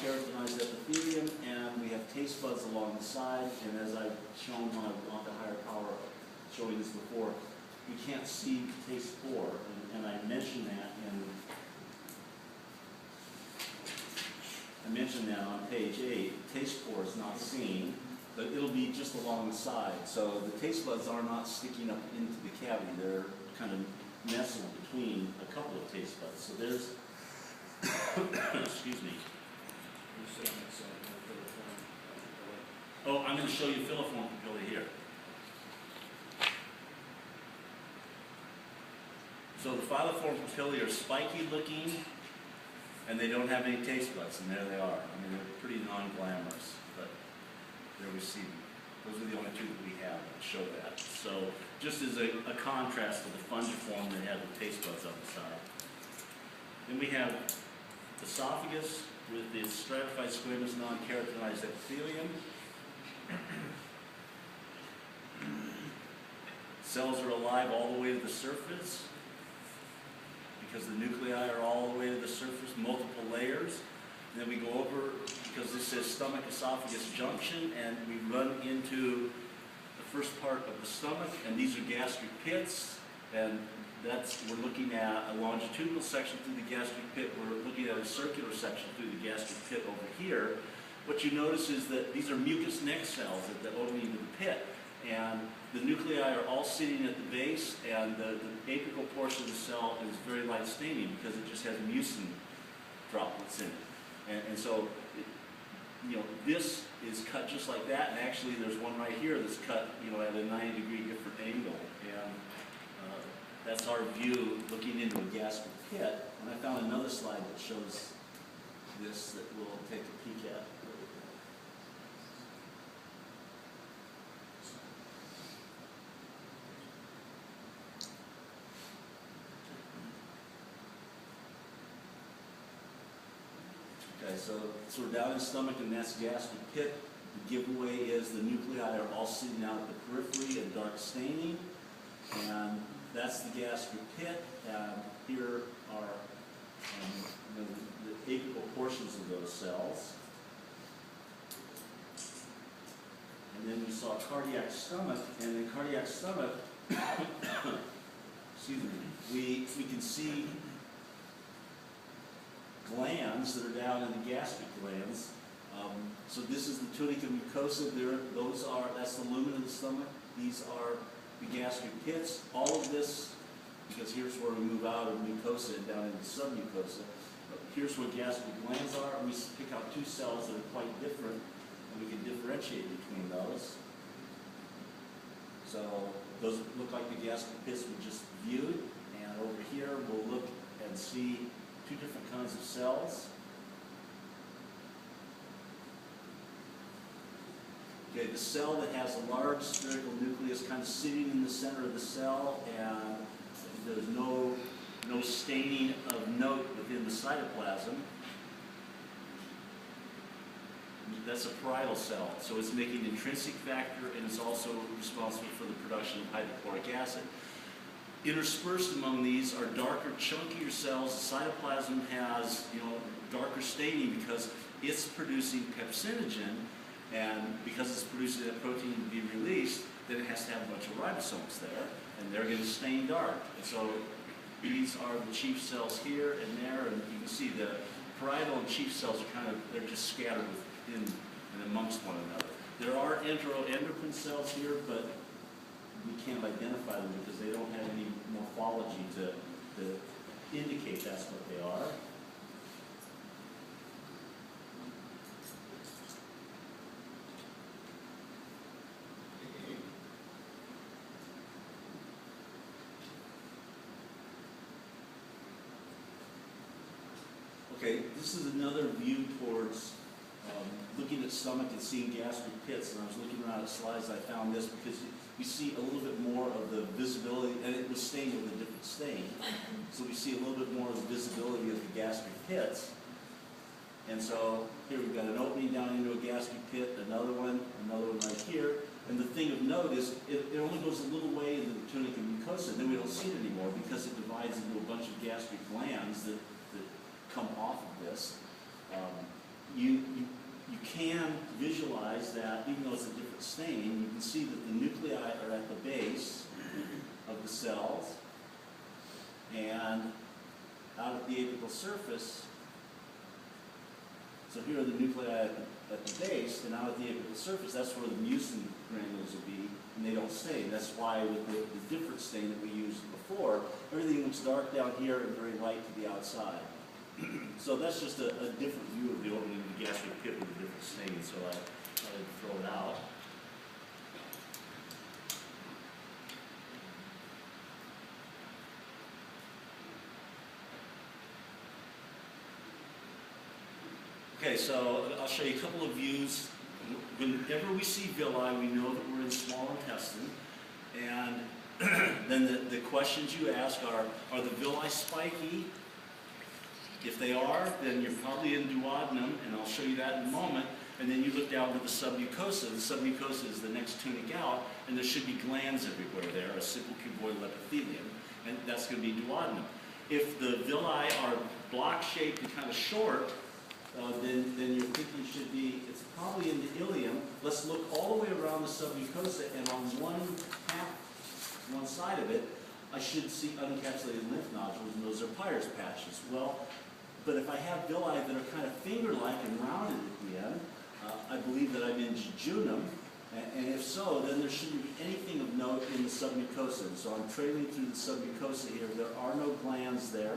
non-keratinized epithelium, and we have taste buds along the side. And as I've shown when I want the higher power, showing this before, we can't see taste pore, and I mentioned that on page 8. Taste pore is not seen, but it'll be just along the side. So the taste buds are not sticking up into the cavity; they're kind of nestled between a couple of taste buds. So there's, excuse me. Oh, I'm going to show you filiform papillae here. So the filiform papillae are spiky looking, and they don't have any taste buds, and there they are. I mean, they're pretty non-glamorous, but there we see them. Those are the only two that we have that show that. So just as a contrast to the fungiform that have the taste buds on the side. Then we have esophagus with the stratified squamous non-keratinized epithelium. Cells are alive all the way to the surface because the nuclei are all the way to the surface, multiple layers. And then we go over, because this says stomach-esophagus junction, and we run into the first part of the stomach, and these are gastric pits, and we're looking at a longitudinal section through the gastric pit. We're looking at a circular section through the gastric pit over here. What you notice is that these are mucous neck cells at the opening of the pit, and the nuclei are all sitting at the base, and the apical portion of the cell is very light staining because it just has mucin droplets in it. And so, this is cut just like that, and actually there's one right here that's cut, at a 90-degree different angle. And that's our view looking into a gastric pit. And I found another slide that shows this that we'll take a peek at. Okay, so we're down in the stomach, and that's gastric pit. The giveaway is the nuclei are all sitting out at the periphery and dark staining, and that's the gastric pit. Here are the apical portions of those cells. And then we saw cardiac stomach, and in cardiac stomach, excuse me, we can see glands that are down in the gastric glands. So this is the tunica mucosa. That's the lumen of the stomach. These are the gastric pits. All of this, because here's where we move out of mucosa and down into submucosa. Here's where gastric glands are, and we pick out two cells that are quite different, and we can differentiate between those. So those look like the gastric pits we just viewed, and over here we'll look and see two different kinds of cells. Okay, the cell that has a large spherical nucleus kind of sitting in the center of the cell, and there's no staining of note within the cytoplasm. That's a parietal cell, so it's making intrinsic factor, and it's also responsible for the production of hydrochloric acid. Interspersed among these are darker, chunkier cells. The cytoplasm has, darker staining because it's producing pepsinogen, and because it's producing that protein to be released, then it has to have a bunch of ribosomes there, and they're going to stain dark. And so these are the chief cells here and there, and you can see the parietal and chief cells are they're just scattered within and amongst one another. There are enteroendocrine cells here, but we can't identify them because they don't have any morphology to indicate that's what they are. Okay, this is another view towards looking at stomach and seeing gastric pits. And I was looking around at slides, I found this because we see a little bit more of the visibility, and it was stained with a different stain. So we see a little bit more of the visibility of the gastric pits. And so here we've got an opening down into a gastric pit, another one right here. And the thing of note is it only goes a little way into the tunica mucosa, then we don't see it anymore because it divides into a bunch of gastric glands that come off of this. You can visualize that, even though it's a different stain, you can see that the nuclei are at the base of the cells, and out at the apical surface, so here are the nuclei at the base, and out at the apical surface, that's where the mucin granules will be, and they don't stain. That's why with the different stain that we used before, everything looks dark down here and very light to the outside. So that's just a different view of the opening of the gastric pit with a different stain, so I thought I'd throw it out. Okay, so I'll show you a couple of views. Whenever we see villi, we know that we're in the small intestine. And then the questions you ask are the villi spiky? If they are, then you're probably in duodenum, and I'll show you that in a moment. And then you look down to the submucosa. The submucosa is the next tunic out, and there should be glands everywhere there, a simple cuboidal epithelium, and that's going to be duodenum. If the villi are block-shaped and kind of short, then your thinking should be, it's probably in the ileum. Let's look all the way around the submucosa, and on one side of it, I should see unencapsulated lymph nodules, and those are Peyer's patches. Well, but if I have villi that are kind of finger-like and rounded at the end, I believe that I'm in jejunum, and if so, then there shouldn't be anything of note in the submucosa. So I'm trailing through the submucosa here. There are no glands there.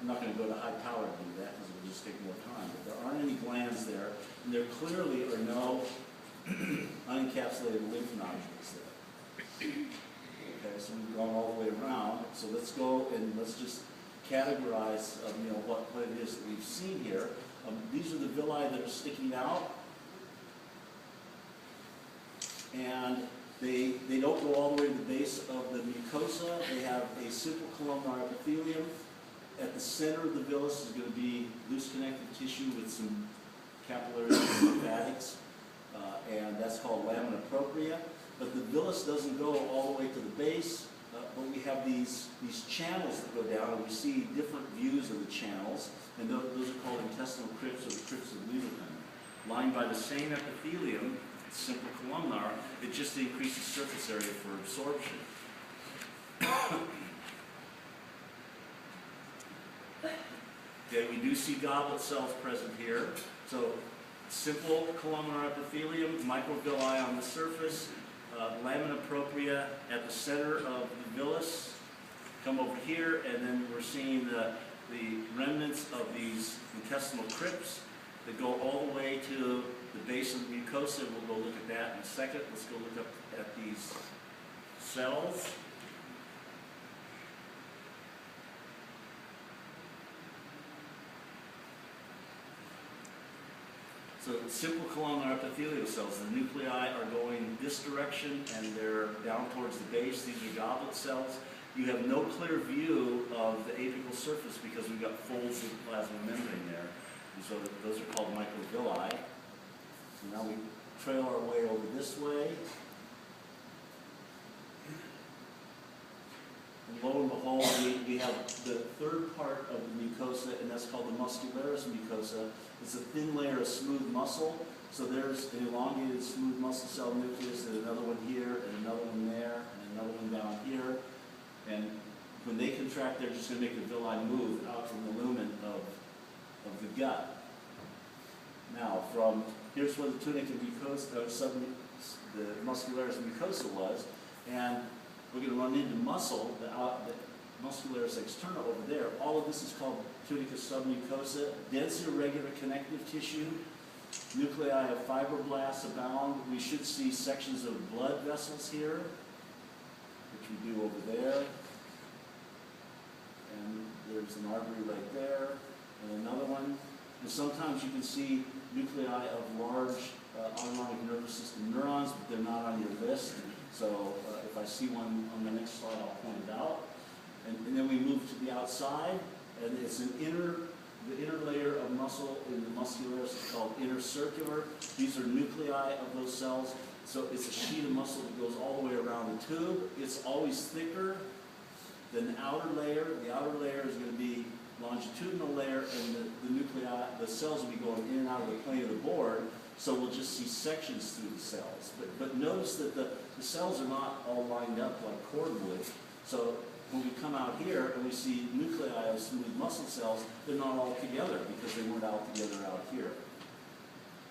I'm not going to go to high power to do that because it will just take more time, but there aren't any glands there, and there clearly are no unencapsulated lymph nodules there. Okay, so we've gone all the way around, so let's go and let's just categorize what it is that we've seen here. These are the villi that are sticking out, and they don't go all the way to the base of the mucosa. They have a simple columnar epithelium. At the center of the villus is going to be loose connective tissue with some capillaries and lymphatics, and that's called lamina propria. But the villus doesn't go all the way to the base, but we have these channels that go down, and we see different views of the channels, and those are called intestinal crypts or the crypts of Lüdemann. Lined by the same epithelium, simple columnar, it just increases surface area for absorption. Okay, we do see goblet cells present here. So simple columnar epithelium, microvilli on the surface, lamina propria at the center of the villus. Come over here, and then we're seeing the remnants of these intestinal crypts that go all the way to the base of the mucosa. We'll go look at that in a second. Let's go look up at these cells. So simple columnar epithelial cells, the nuclei are going this direction and they're down towards the base. These are goblet cells. You have no clear view of the apical surface because we've got folds of the plasma membrane there. And so those are called microvilli. So now we trail our way over this way. And lo and behold, we have the third part of the mucosa, and that's called the muscularis mucosa. It's a thin layer of smooth muscle. So there's an elongated smooth muscle cell nucleus, and another one here, and another one there, and another one down here. And when they contract, they're just going to make the villi move out from the lumen of the gut. Now, here's where the tunica mucosa, the muscularis mucosa was, and we're going to run into muscle, the muscularis externa over there. All of this is called tunica submucosa, dense irregular connective tissue. Nuclei of fibroblasts abound. We should see sections of blood vessels here, which we do over there. And there's an artery right there, and another one. And sometimes you can see nuclei of large autonomic nervous system neurons, but they're not on your list. So if I see one on the next slide, I'll point it out. And then we move to the outside, and it's the inner layer of muscle in the muscularis is called intercircular. These are nuclei of those cells. So it's a sheet of muscle that goes all the way around the tube. It's always thicker than the outer layer. The outer layer is going to be longitudinal layer, and the nuclei, the cells will be going in and out of the plane of the board. So we'll just see sections through the cells. But notice that the cells are not all lined up like cordwood. So when we come out here and we see nuclei of smooth muscle cells, they're not all together because they weren't all together out here.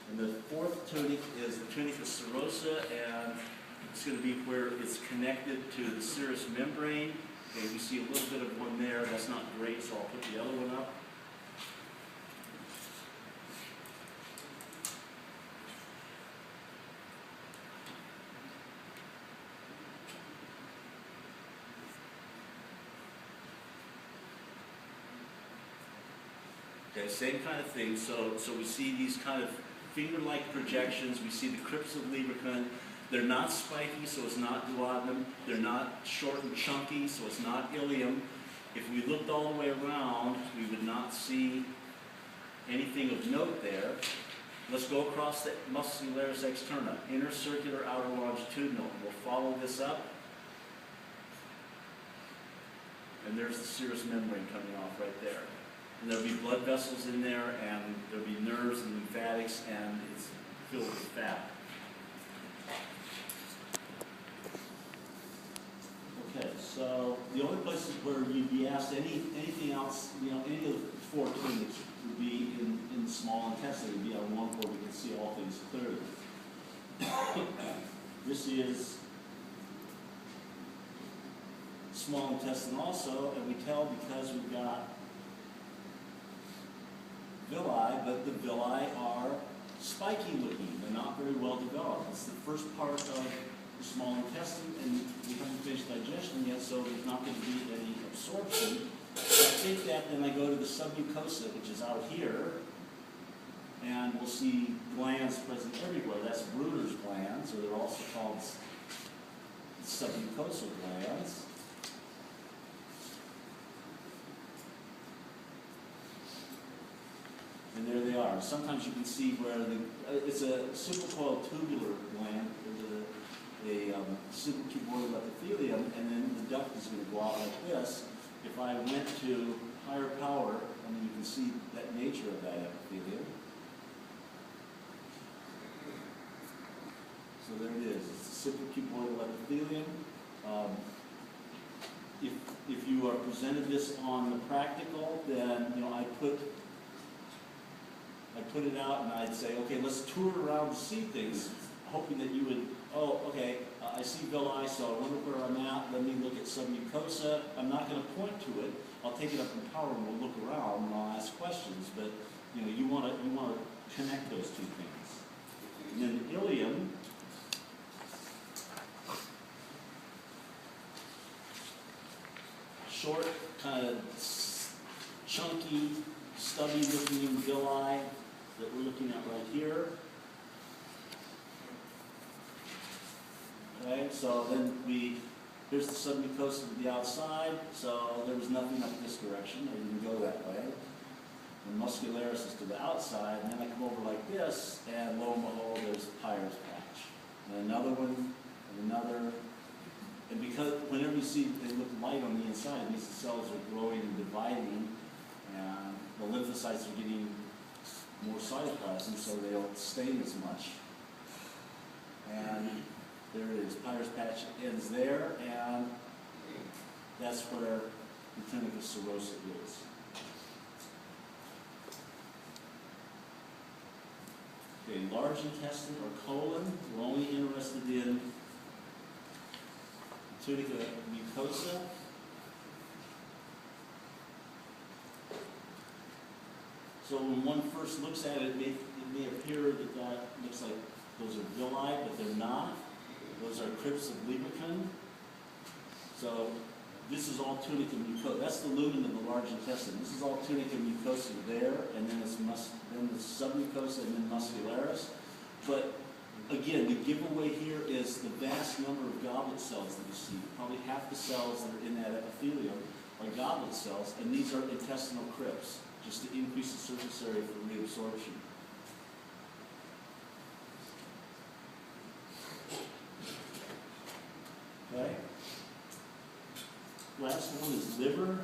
And the fourth tunic is the tunica serosa, and it's going to be where it's connected to the serous membrane. Okay, we see a little bit of one there. That's not great, so I'll put the other one up. Okay, same kind of thing. So we see these kind of finger-like projections. We see the crypts of Lieberkühn. They're not spiky, so it's not duodenum. They're not short and chunky, so it's not ileum. If we looked all the way around, we would not see anything of note there. Let's go across the muscularis externa, inner circular, outer longitudinal. We'll follow this up. And there's the serous membrane coming off right there. And there'll be blood vessels in there, and there'll be nerves and lymphatics, and it's filled with fat. Okay, so the only places where you'd be asked anything else, any of the four tunics would be in the small intestine. It would be on one where we can see all things clearly. This is small intestine also, and we tell because we've got villi, but the villi are spiky looking. They're not very well developed. It's the first part of the small intestine, and we haven't finished digestion yet, so there's not going to be any absorption. I take that, then I go to the submucosa, which is out here, and we'll see glands present everywhere. That's Brunner's glands, or they're also called submucosal glands. And there they are. Sometimes you can see where it's a supercoiled tubular gland, a supracuboidal epithelium, and then the duct is going to go out like this. If I went to higher power, you can see that nature of that epithelium. So there it is. It's the supracuboidal epithelium. If you are presented this on the practical, then I put it out and I'd say, okay, let's tour around to see things, hoping that you would, I see villi, so I wonder where I'm at. Let me look at submucosa. I'm not going to point to it. I'll take it up in power and we'll look around and I'll ask questions. But you want to connect those two things. And then the ileum. Short, kind of chunky, stubby-looking villi that we're looking at right here. Okay, so then here's the submucosa to the outside, so there was nothing up this direction. I didn't go that way. The muscularis is to the outside, and then I come over like this, and lo and behold, there's the Peyer's patch. And another one, and another. And because whenever you see they look light on the inside, it means the cells are growing and dividing, and the lymphocytes are getting more cytoplasm, so they don't stain as much. And there it is. Peyer's patch ends there, and that's where the tunica serosa is. Okay, large intestine or colon, we're only interested in tunica mucosa. So when one first looks at it, it may appear that looks like those are villi, but they're not. Those are crypts of Lieberkühn. So this is all tunica mucosa. That's the lumen of the large intestine. This is all tunica mucosa there, and then it's then the submucosa, and then muscularis. But again, the giveaway here is the vast number of goblet cells that you see. Probably half the cells that are in that epithelium are goblet cells, and these are intestinal crypts, just to increase the surface area for reabsorption. Okay. Last one is liver.